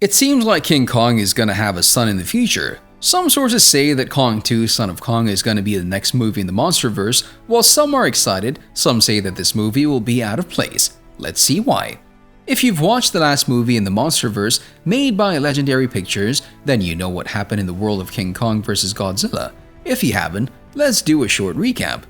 It seems like King Kong is gonna have a son in the future. Some sources say that Kong 2: Son of Kong is gonna be the next movie in the MonsterVerse, while some are excited, some say that this movie will be out of place. Let's see why. If you've watched the last movie in the MonsterVerse made by Legendary Pictures, then you know what happened in the world of King Kong vs. Godzilla. If you haven't, let's do a short recap.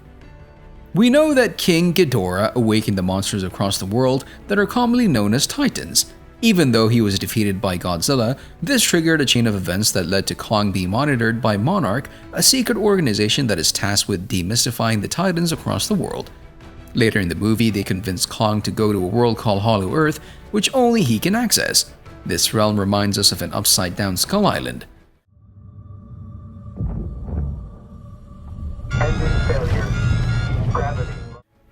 We know that King Ghidorah awakened the monsters across the world that are commonly known as Titans. Even though he was defeated by Godzilla, this triggered a chain of events that led to Kong being monitored by Monarch, a secret organization that is tasked with demystifying the Titans across the world. Later in the movie, they convince Kong to go to a world called Hollow Earth, which only he can access. This realm reminds us of an upside-down Skull Island.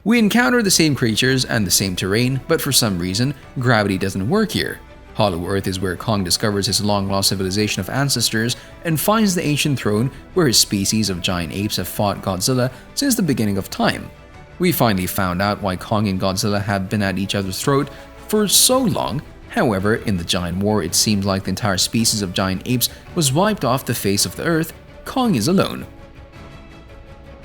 We encounter the same creatures and the same terrain, but for some reason, gravity doesn't work here. Hollow Earth is where Kong discovers his long-lost civilization of ancestors and finds the ancient throne where his species of giant apes have fought Godzilla since the beginning of time. We finally found out why Kong and Godzilla have been at each other's throat for so long. However, in the giant war, it seems like the entire species of giant apes was wiped off the face of the earth. Kong is alone.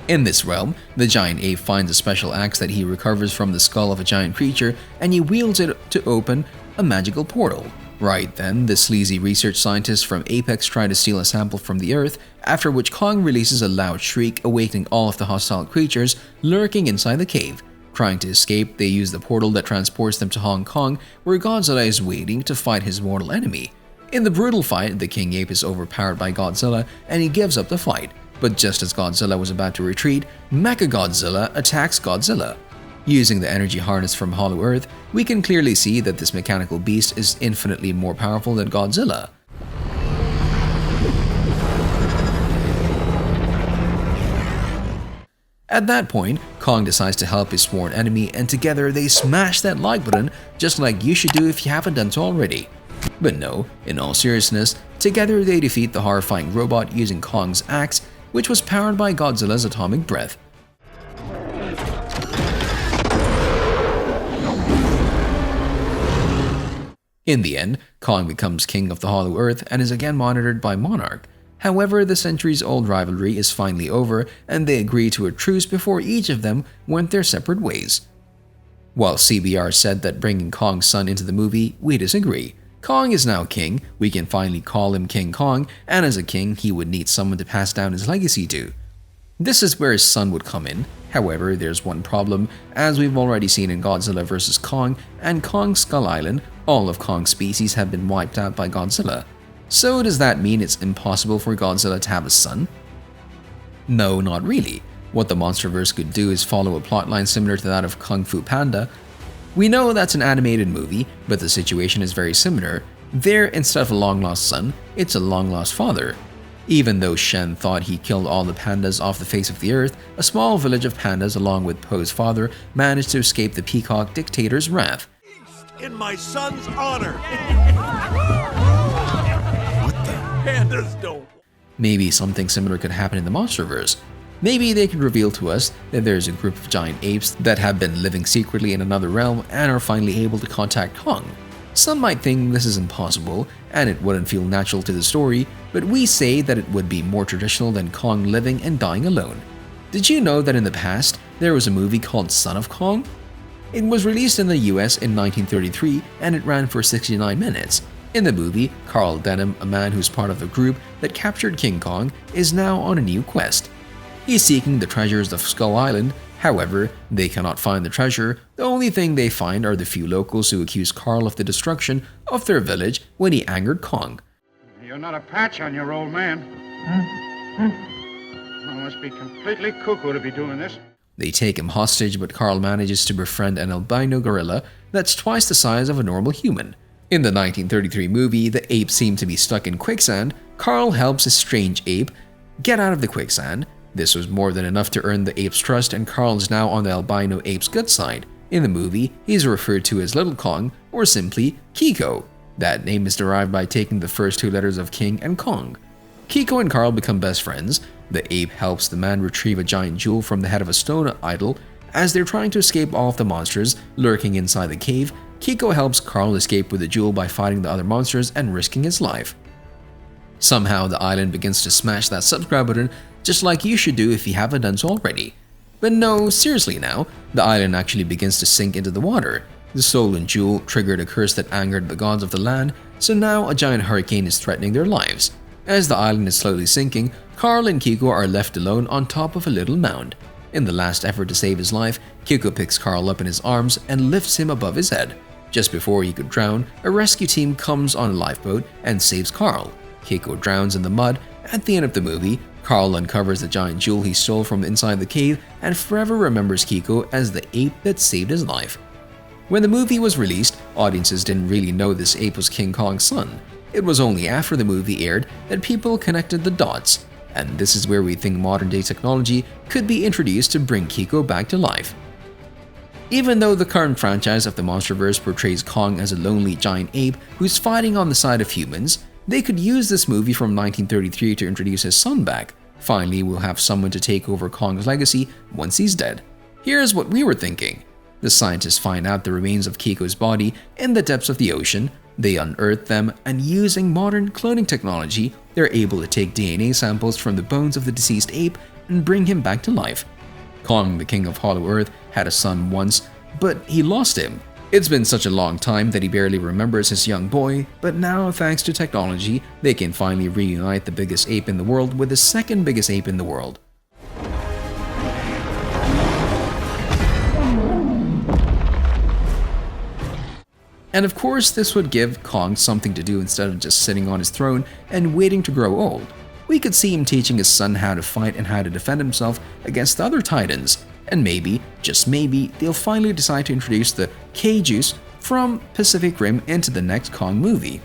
In this realm, the giant ape finds a special axe that he recovers from the skull of a giant creature, and he wields it to open a magical portal. Right then, the sleazy research scientists from Apex try to steal a sample from the earth, after which Kong releases a loud shriek, awakening all of the hostile creatures lurking inside the cave. Trying to escape, they use the portal that transports them to Hong Kong, where Godzilla is waiting to fight his mortal enemy. In the brutal fight, the king ape is overpowered by Godzilla, and he gives up the fight. But just as Godzilla was about to retreat, Mechagodzilla attacks Godzilla. Using the energy harness from Hollow Earth, we can clearly see that this mechanical beast is infinitely more powerful than Godzilla. At that point, Kong decides to help his sworn enemy, and together they smash that like button just like you should do if you haven't done so already. But no, in all seriousness, together they defeat the horrifying robot using Kong's axe, which was powered by Godzilla's atomic breath. In the end, Kong becomes king of the Hollow Earth and is again monitored by Monarch. However, the centuries-old rivalry is finally over, and they agree to a truce before each of them went their separate ways. While CBR said that bringing Kong's son into the movie, we disagree. Kong is now king, we can finally call him King Kong, and as a king, he would need someone to pass down his legacy to. This is where his son would come in. However, there's one problem. As we've already seen in Godzilla vs. Kong and Kong Skull Island, all of Kong's species have been wiped out by Godzilla. So does that mean it's impossible for Godzilla to have a son? No, not really. What the MonsterVerse could do is follow a plotline similar to that of Kung Fu Panda. We know that's an animated movie, but the situation is very similar. There, instead of a long-lost son, it's a long-lost father. Even though Shen thought he killed all the pandas off the face of the earth, a small village of pandas along with Po's father managed to escape the peacock dictator's wrath. In my son's honor! What the? Pandas don't. Maybe something similar could happen in the MonsterVerse. Maybe they could reveal to us that there's a group of giant apes that have been living secretly in another realm and are finally able to contact Kong. Some might think this is impossible and it wouldn't feel natural to the story, but we say that it would be more traditional than Kong living and dying alone. Did you know that in the past, there was a movie called Son of Kong? It was released in the US in 1933 and it ran for 69 minutes. In the movie, Carl Denham, a man who's part of the group that captured King Kong, is now on a new quest. He's seeking the treasures of Skull Island. However, they cannot find the treasure. The only thing they find are the few locals who accuse Carl of the destruction of their village when he angered Kong. You're not a patch on your old man. You must be completely cuckoo to be doing this. They take him hostage, but Carl manages to befriend an albino gorilla that's twice the size of a normal human. In the 1933 movie, the apes seem to be stuck in quicksand. Carl helps a strange ape get out of the quicksand. This was more than enough to earn the ape's trust, and Carl's now on the albino ape's good side. In the movie, he's referred to as Little Kong, or simply Kiko. That name is derived by taking the first two letters of King and Kong. Kiko and Carl become best friends. The ape helps the man retrieve a giant jewel from the head of a stone idol. As they're trying to escape all of the monsters lurking inside the cave, Kiko helps Carl escape with the jewel by fighting the other monsters and risking his life. Somehow, the island begins to smash that subscribe button, just like you should do if you haven't done so already. But no, seriously now, the island actually begins to sink into the water. The stolen jewel triggered a curse that angered the gods of the land, so now a giant hurricane is threatening their lives. As the island is slowly sinking, Carl and Kiko are left alone on top of a little mound. In the last effort to save his life, Kiko picks Carl up in his arms and lifts him above his head. Just before he could drown, a rescue team comes on a lifeboat and saves Carl. Kiko drowns in the mud. At the end of the movie, Carl uncovers the giant jewel he stole from inside the cave and forever remembers Kiko as the ape that saved his life. When the movie was released, audiences didn't really know this ape was King Kong's son. It was only after the movie aired that people connected the dots, and this is where we think modern-day technology could be introduced to bring Kiko back to life. Even though the current franchise of the MonsterVerse portrays Kong as a lonely giant ape who's fighting on the side of humans, they could use this movie from 1933 to introduce his son back. Finally, we'll have someone to take over Kong's legacy once he's dead. Here's what we were thinking. The scientists find out the remains of Kiko's body in the depths of the ocean, they unearth them, and using modern cloning technology, they're able to take DNA samples from the bones of the deceased ape and bring him back to life. Kong, the king of Hollow Earth, had a son once, but he lost him. It's been such a long time that he barely remembers his young boy, but now, thanks to technology, they can finally reunite the biggest ape in the world with the second biggest ape in the world. And of course, this would give Kong something to do instead of just sitting on his throne and waiting to grow old. We could see him teaching his son how to fight and how to defend himself against the other titans. And maybe, just maybe, they'll finally decide to introduce the K-Juice from Pacific Rim into the next Kong movie.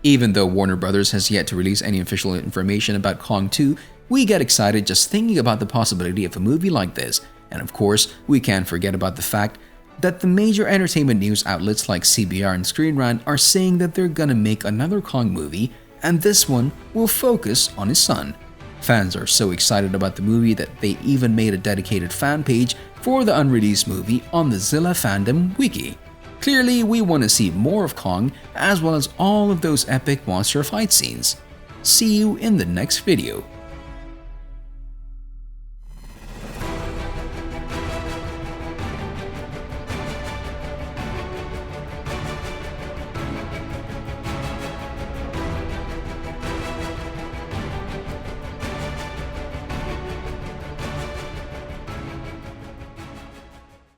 Even though Warner Brothers has yet to release any official information about Kong 2, we get excited just thinking about the possibility of a movie like this. And of course, we can't forget about the fact that the major entertainment news outlets like CBR and Screen Rant are saying that they're gonna make another Kong movie, and this one will focus on his son. Fans are so excited about the movie that they even made a dedicated fan page for the unreleased movie on the Zilla fandom wiki. Clearly, we want to see more of Kong as well as all of those epic monster fight scenes. See you in the next video.